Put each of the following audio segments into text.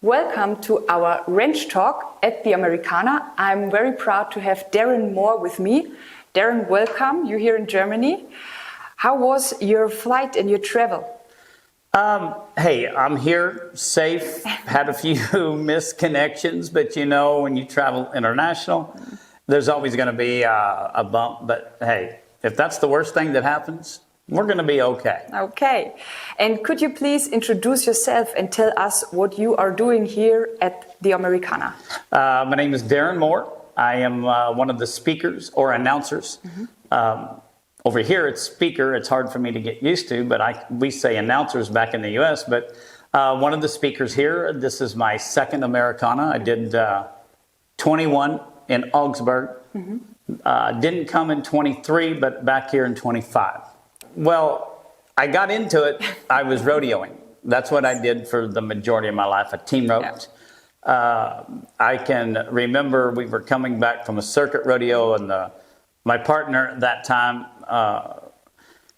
Welcome to our Ranch Talk at the Americana. I'm very proud to have Darren Moore with me. Darren, welcome. You're here in Germany. How was your flight and your travel? Hey, I'm here, safe, had a few missed connections, but you know, when you travel international, there's always going to be a bump. But hey, if that's the worst thing that happens, we're going to be okay. Okay. And could you please introduce yourself and tell us what you are doing here at the Americana? My name is Darren Moore. I am one of the speakers or announcers. Over here, it's speaker. It's hard for me to get used to, but we say announcers back in the U.S. But one of the speakers here, this is my second Americana. I did 21 in Augsburg. Didn't come in 23, but back here in 25. Well, I got into it. I was rodeoing. That's what I did for the majority of my life. I team roped. I can remember we were coming back from a circuit rodeo, and my partner at that time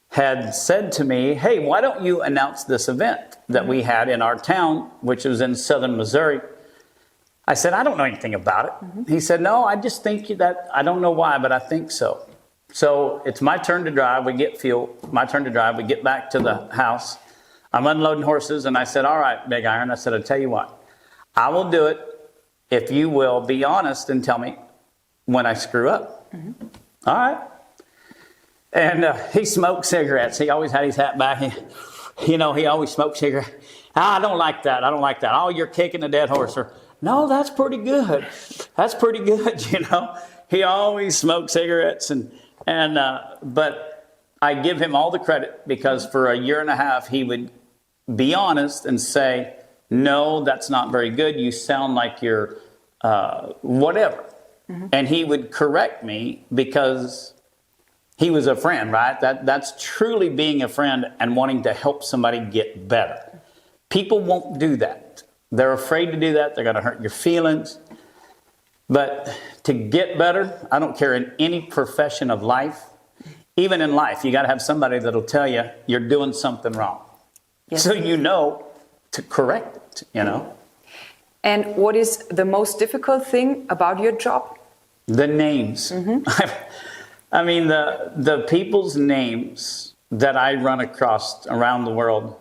had said to me, hey, why don't you announce this event that we had in our town, which was in southern Missouri? I said, I don't know anything about it. He said, no, I just think that, I don't know why, but I think so. So it's my turn to drive. We get fuel. My turn to drive. We get back to the house. I'm unloading horses, and I said, all right, Big Iron. I said, I'll tell you what. I will do it if you will be honest and tell me when I screw up. All right. And he smoked cigarettes. He always had his hat back. He always smoked cigarettes. I don't like that. I don't like that. Oh, you're kicking a dead horse. Or, no, that's pretty good. That's pretty good, He always smoked cigarettes. But I give him all the credit because for a year and a half, he would be honest and say, no, that's not very good. You sound like you're whatever. And he would correct me because he was a friend, right? That's truly being a friend and wanting to help somebody get better. People won't do that. They're afraid to do that. They're going to hurt your feelings. But to get better, I don't care in any profession of life, even in life, you got to have somebody that'll tell you you're doing something wrong. Yes. So to correct it, And what is the most difficult thing about your job? The names. I mean, the people's names that I run across around the world,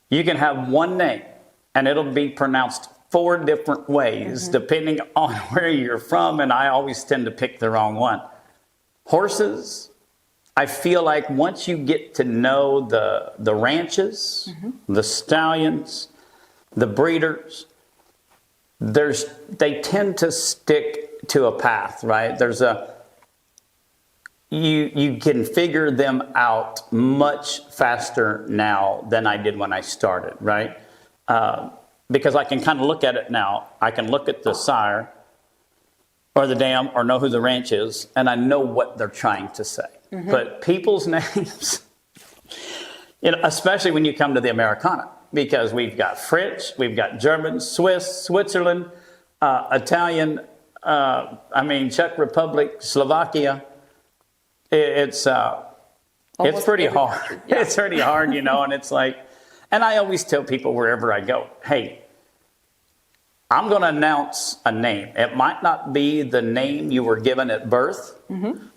you can have one name and it'll be pronounced 4 different ways depending on where you're from, and I always tend to pick the wrong one. Horses, I feel like once you get to know the ranches, the stallions, the breeders, they tend to stick to a path, right? You can figure them out much faster now than I did when I started, right? Because I can kind of look at it now. I can look at the sire or the dam or know who the ranch is, and I know what they're trying to say. But people's names, especially when you come to the Americana, because we've got French, we've got German, Swiss, Switzerland, Italian, Czech Republic, Slovakia. It's pretty hard. Yeah. It's pretty hard, and it's like, and I always tell people wherever I go, hey, I'm going to announce a name. It might not be the name you were given at birth,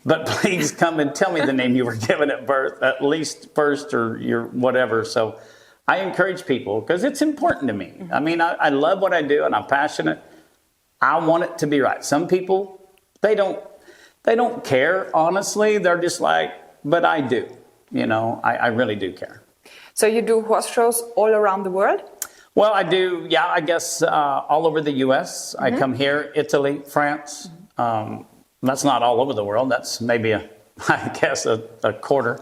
but please come and tell me the name you were given at birth, at least first or your whatever. So I encourage people because it's important to me. I mean, I love what I do and I'm passionate. I want it to be right. Some people, they don't care, honestly. They're just like, but I do. I really do care. So you do horse shows all around the world? Well, I do, I guess all over the U.S. I come here, Italy, France. That's not all over the world. That's maybe, a quarter.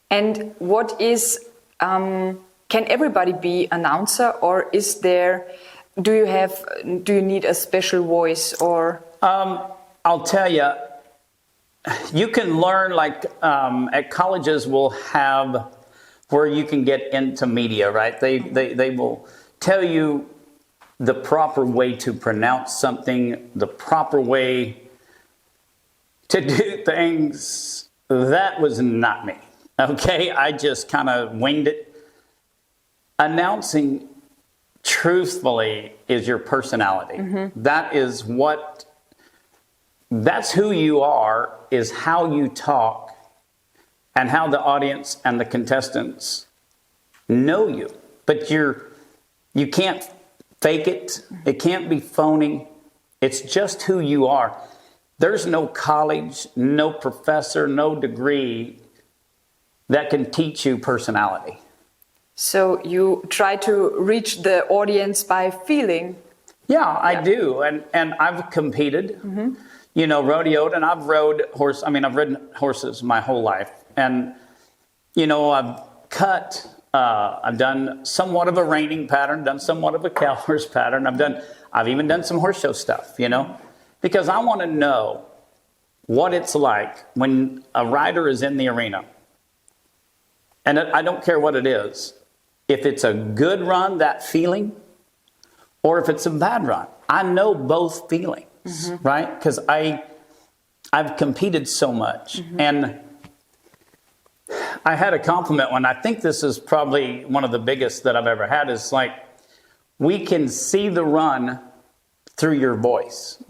And what is, can everybody be announcer, or do you need a special voice, or? I'll tell you, you can learn, at colleges we'll have where you can get into media, right? They will tell you the proper way to pronounce something, the proper way to do things. That was not me, okay? I just kind of winged it. Announcing truthfully is your personality. That is that's who you are, is how you talk and how the audience and the contestants know you. But you can't fake it. It can't be phony. It's just who you are. There's no college, no professor, no degree that can teach you personality. So you try to reach the audience by feeling. Yeah, I do. And I've competed, you know, rodeoed, and I've ridden horses my whole life. And, you know, I've done somewhat of a reining pattern, done somewhat of a cow horse pattern. I've even done some horse show stuff, you know, because I want to know what it's like when a rider is in the arena. And I don't care what it is. If it's a good run, that feeling, or if it's a bad run, I know both feelings, right? Because I've competed so much. And I had a compliment when, I think this is probably one of the biggest that I've ever had, is like, we can see the run through your voice.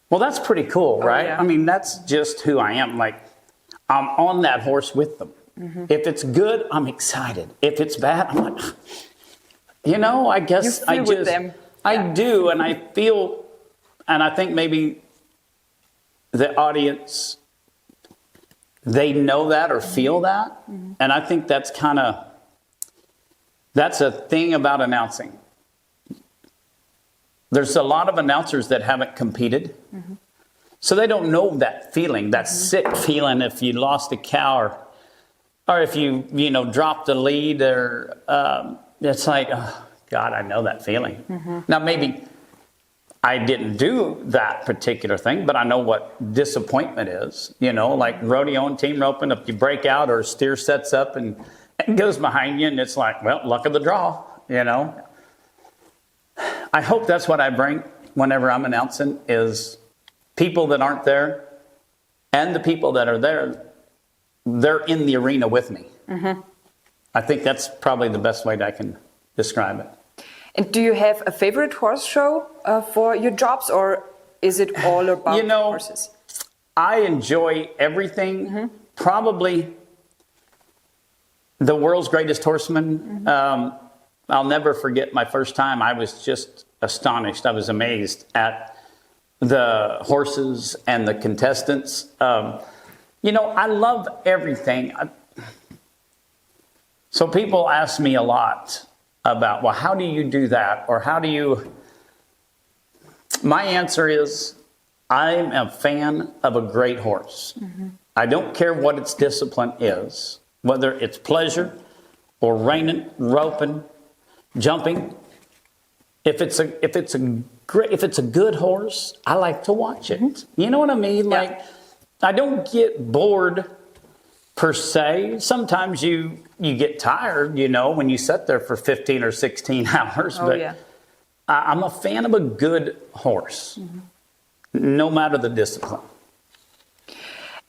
Well, that's pretty cool, right? Yeah. I mean, that's just who I am. Like, I'm on that horse with them. If it's good, I'm excited. If it's bad, I'm like, you know, I guess You feel with them. I do, and I feel, and I think maybe the audience, they know that or feel that. And I think that's a thing about announcing. There's a lot of announcers that haven't competed. So they don't know that feeling, that sick feeling if you lost a cow or if you dropped a lead, or it's like, oh, God, I know that feeling. Now, maybe I didn't do that particular thing, but I know what disappointment is. You know, like rodeo and team roping, if you break out or a steer sets up and goes behind you, and it's like, well, luck of the draw, you know. I hope that's what I bring whenever I'm announcing, is people that aren't there and the people that are there, they're in the arena with me. I think that's probably the best way that I can describe it. And do you have a favorite horse show for your jobs, or is it all about horses? I enjoy everything. Probably the world's greatest horseman. I'll never forget my first time. I was just astonished. I was amazed at the horses and the contestants. I love everything. So people ask me a lot about, well, how do you do that? Or how do you... My answer is, I'm a fan of a great horse. I don't care what its discipline is, whether it's pleasure or reining, roping, jumping. If it's a good horse, I like to watch it. You know what I mean? Yeah. Like, I don't get bored per se. Sometimes you get tired, when you sit there for 15 or 16 hours. I'm a fan of a good horse, no matter the discipline.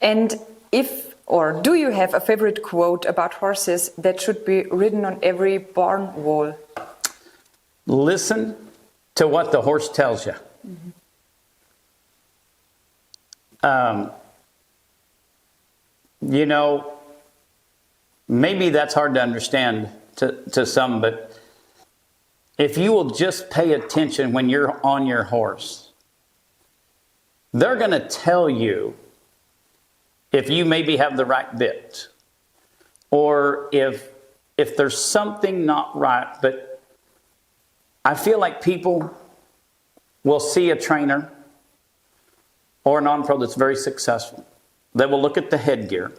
And do you have a favorite quote about horses that should be written on every barn wall? Listen to what the horse tells you. Maybe that's hard to understand to some, but if you will just pay attention when you're on your horse, they're going to tell you if you maybe have the right bit, or if there's something not right. But I feel like people will see a trainer or an on-pro that's very successful. They will look at the headgear,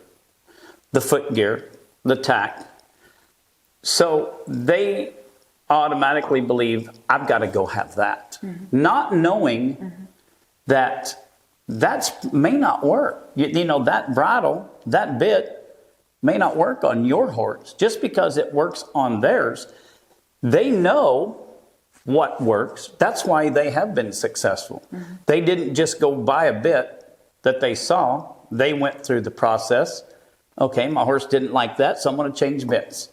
the footgear, the tack. So they automatically believe, I've got to go have that. Not knowing that may not work. That bridle, that bit may not work on your horse. Just because it works on theirs, they know what works. That's why they have been successful. They didn't just go buy a bit that they saw. They went through the process. Okay, my horse didn't like that, so I'm going to change bits.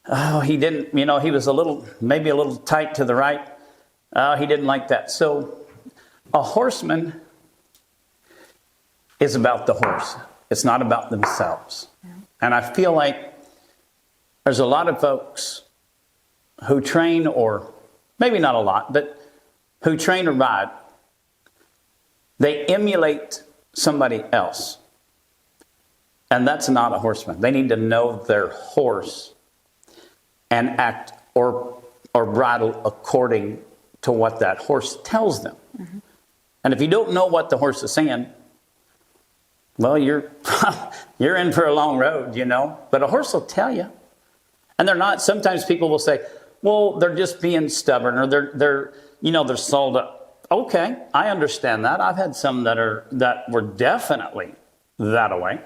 Oh, he didn't, he was maybe a little tight to the right. He didn't like that. So a horseman is about the horse. It's not about themselves. Yeah. And I feel like there's a lot of folks who train, or maybe not a lot, but who train or ride. They emulate somebody else. And that's not a horseman. They need to know their horse and act or bridle according to what that horse tells them. Mm-hmm. And if you don't know what the horse is saying, well, you're in for a long road, But a horse will tell you. And they're not. Sometimes people will say, well, they're just being stubborn, or they're sold up. Okay, I understand that. I've had some that were definitely that way.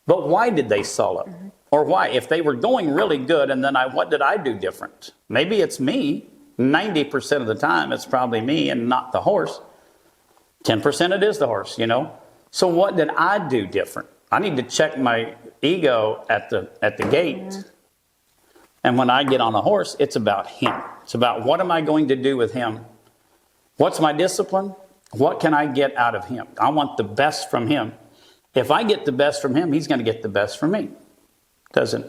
But why did they soul up? Mm-hmm. Or why? If they were going really good, and then what did I do different? Maybe it's me. 90% of the time, it's probably me and not the horse. 10% it is the horse, So what did I do different? I need to check my ego at the gate. Mm-hmm. And when I get on a horse, it's about him. It's about, what am I going to do with him? What's my discipline? What can I get out of him? I want the best from him. If I get the best from him, he's going to get the best from me.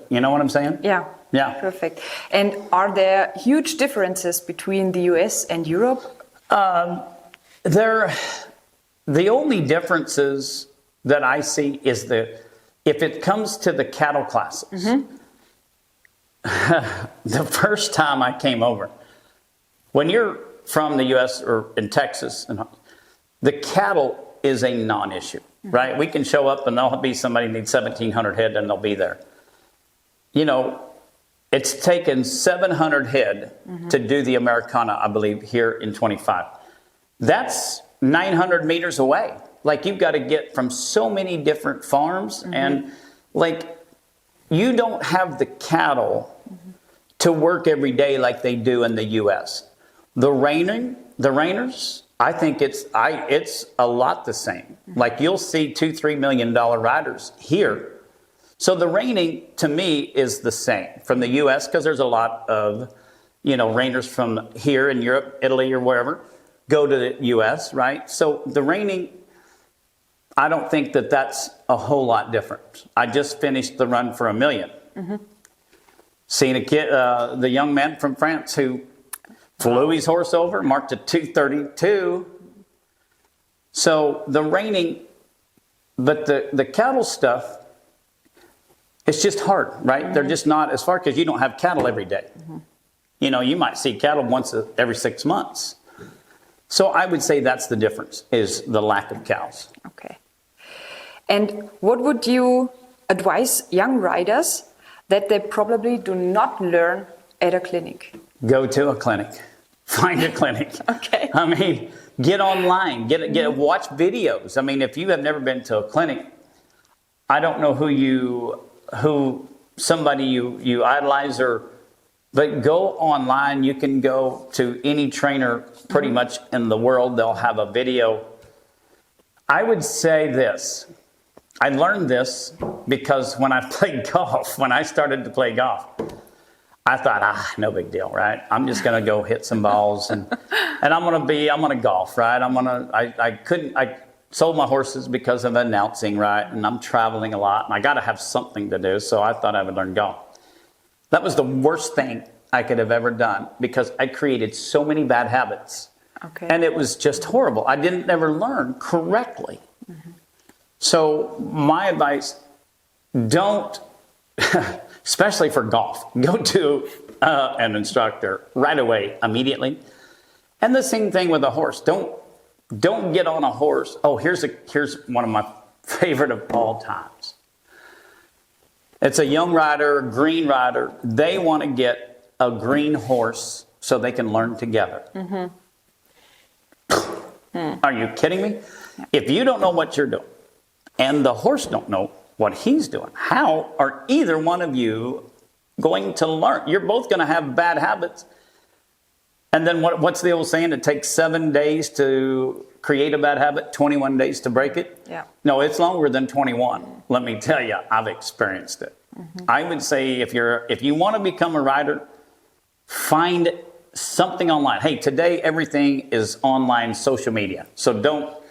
You know what I'm saying? Yeah. Yeah. Perfect. And are there huge differences between the US and Europe? The only differences that I see is if it comes to the cattle classes. Mm-hmm. The first time I came over, when you're from the US or in Texas, the cattle is a non-issue, mm-hmm. right? We can show up and there'll be somebody who needs 1,700 head and they'll be there. It's taken 700 head mm-hmm. to do the Americana, I believe, here in 25. That's 900 meters away. Like, you've got to get from so many different farms, mm-hmm. and you don't have the cattle mm-hmm. to work every day like they do in the U.S. The reiners, I think it's a lot the same. Mm-hmm. Like, you'll see $2-3 million riders here. So the reining, to me, is the same from the U.S. because there's a lot of, reiners from here in Europe, Italy, or wherever go to the U.S., right? So the reining, I don't think that's a whole lot different. I just finished the run for $1 million. Mm-hmm. Seen a kid, the young man from France who flew his horse over, marked a 2:32. So the reining, but the cattle stuff, it's just hard, right? Mm-hmm. They're just not as far, because you don't have cattle every day. Mm-hmm. You might see cattle once every 6 months. So I would say that's the difference, is the lack of cows. Okay. And what would you advise young riders that they probably do not learn at a clinic? Go to a clinic. Find a clinic. Okay. Get online. Watch videos. If you have never been to a clinic, I don't know who somebody you idolize, but go online. You can go to any trainer pretty mm-hmm. much in the world. They'll have a video. I would say this. I learned this because when I started to play golf, I thought, no big deal, right? I'm just going to go hit some balls and I'm going to golf, right? I sold my horses because of announcing, right? And I'm traveling a lot and I got to have something to do. So I thought I would learn golf. That was the worst thing I could have ever done because I created so many bad habits. Okay. And it was just horrible. I didn't ever learn correctly. Mm-hmm. So my advice, don't, especially for golf, go to an instructor right away, immediately. And the same thing with a horse. Don't get on a horse. Oh, here's one of my favorite of all times. It's a young rider, green rider. They want to get a green horse so they can learn together. Mm-hmm. Are you kidding me? If you don't know what you're doing and the horse don't know what he's doing, how are either one of you going to learn? You're both going to have bad habits. And then what's the old saying? It takes 7 days to create a bad habit, 21 days to break it. Yeah. No, it's longer than 21. Let me tell you, I've experienced it. I would say if you want to become a rider, find something online. Hey, today everything is online social media. So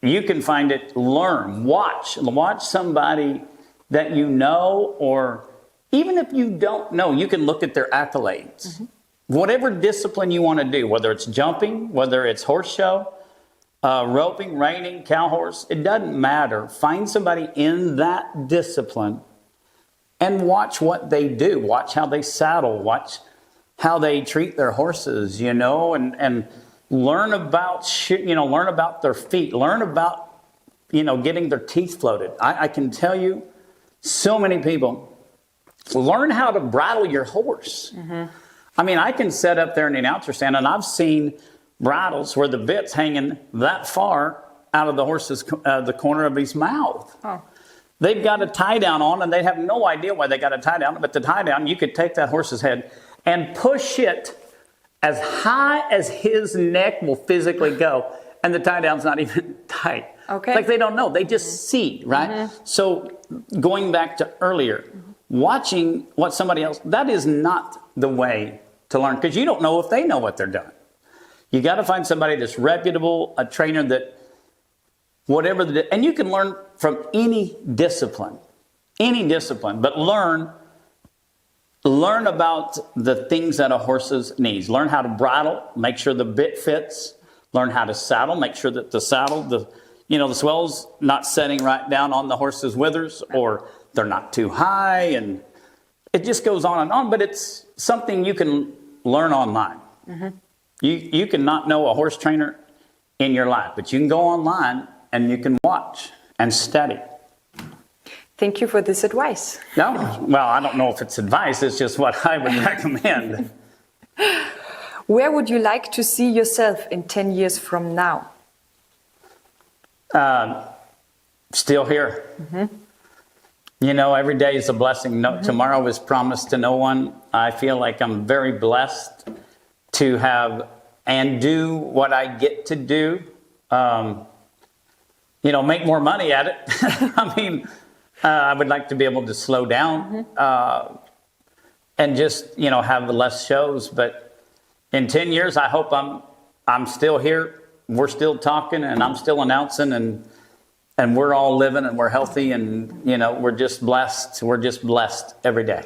you can find it, learn, watch somebody that you know, or even if you don't know, you can look at their accolades. Whatever discipline you want to do, whether it's jumping, whether it's horse show, roping, reining, cow horse, it doesn't matter. Find somebody in that discipline and watch what they do. Watch how they saddle. Watch how they treat their horses, and learn about learn about their feet. Learn about, getting their teeth floated. I can tell you, so many people learn how to bridle your horse. I mean, I can sit up there in the announcer stand, and I've seen bridles where the bit's hanging that far out of the horse's the corner of his mouth. Oh. They've got a tie down on, and they have no idea why they got a tie down. But the tie down, you could take that horse's head and push it as high as his neck will physically go, and the tie down's not even tight. Okay. Like they don't know. They just see, right? So going back to earlier, watching what somebody else, that is not the way to learn, because you don't know if they know what they're doing. You got to find somebody that's reputable, a trainer that whatever and you can learn from any discipline, but learn about the things that a horse needs. Learn how to bridle, make sure the bit fits. Learn how to saddle, make sure that the saddle, the swell's not setting right down on the horse's withers, or they're not too high, and it just goes on and on. But it's something you can learn online. You can not know a horse trainer in your life, but you can go online and you can watch and study. Thank you for this advice. No, well, I don't know if it's advice. It's just what I would recommend. Where would you like to see yourself in 10 years from now? Still here. Every day is a blessing. Tomorrow is promised to no one. I feel like I'm very blessed to have and do what I get to do. Make more money at it. I mean, I would like to be able to slow down and just, have less shows. But in 10 years, I hope I'm still here. We're still talking, and I'm still announcing, and we're all living, and we're healthy, and we're just blessed. We're just blessed every day.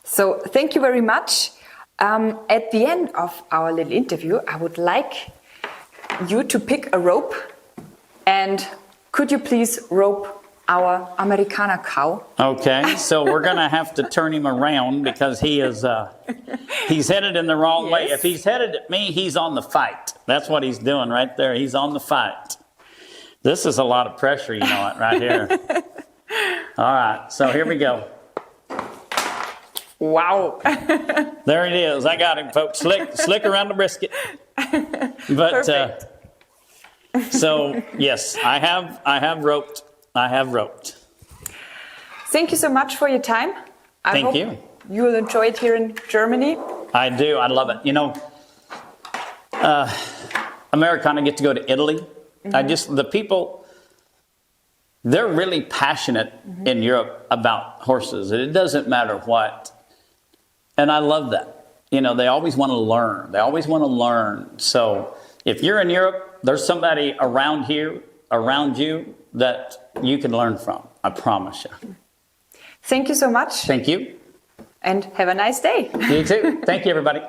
So thank you very much. At the end of our little interview, I would like you to pick a rope, and could you please rope our Americana cow? Okay, so we're going to have to turn him around because he's headed in the wrong way. If he's headed at me, he's on the fight. That's what he's doing right there. He's on the fight. This is a lot of pressure, right here. All right, so here we go. Wow. There it is. I got him, folks. Slick around the brisket. But so yes, I have roped. Thank you so much for your time. I hope you will enjoy it here in Germany. I do. I love it. Americana, get to go to Italy. The people, they're really passionate in Europe about horses. It doesn't matter what. And I love that. They always want to learn. So if you're in Europe, there's somebody around you that you can learn from. I promise you. Thank you so much. Thank you. And have a nice day. You too. Thank you, everybody.